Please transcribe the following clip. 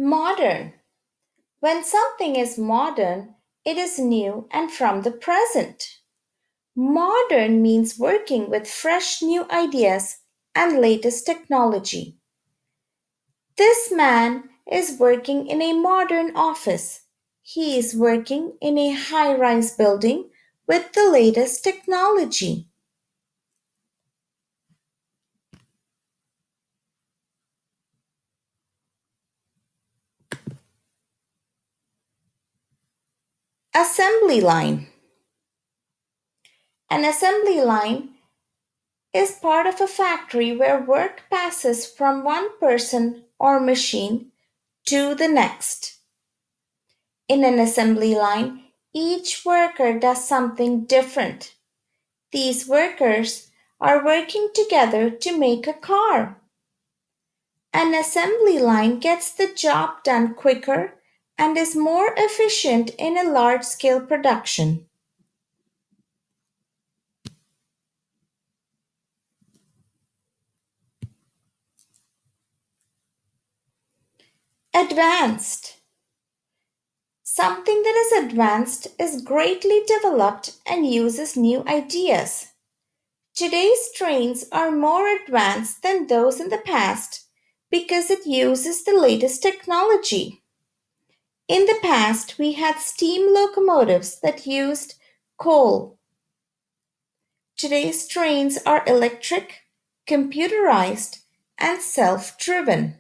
Modern. When something is modern, it is new and from the present. Modern means working with fresh new ideas and latest technology. This man is working in a modern office. He is working in a high rise building with the latest technology. Assembly line. An assembly line is part of a factory where work passes from one person or machine to the next. In an assembly line, each worker does something different. These workers are working together to make a car. An assembly line gets the job done quicker and is more efficient in a large scale production. Advanced. Something that is advanced is greatly developed and uses new ideas. Today's trains are more advanced than those in the past because it uses the latest technology. In the past, we had steam locomotives that used coal. Today's trains are electric, computerized, and self driven.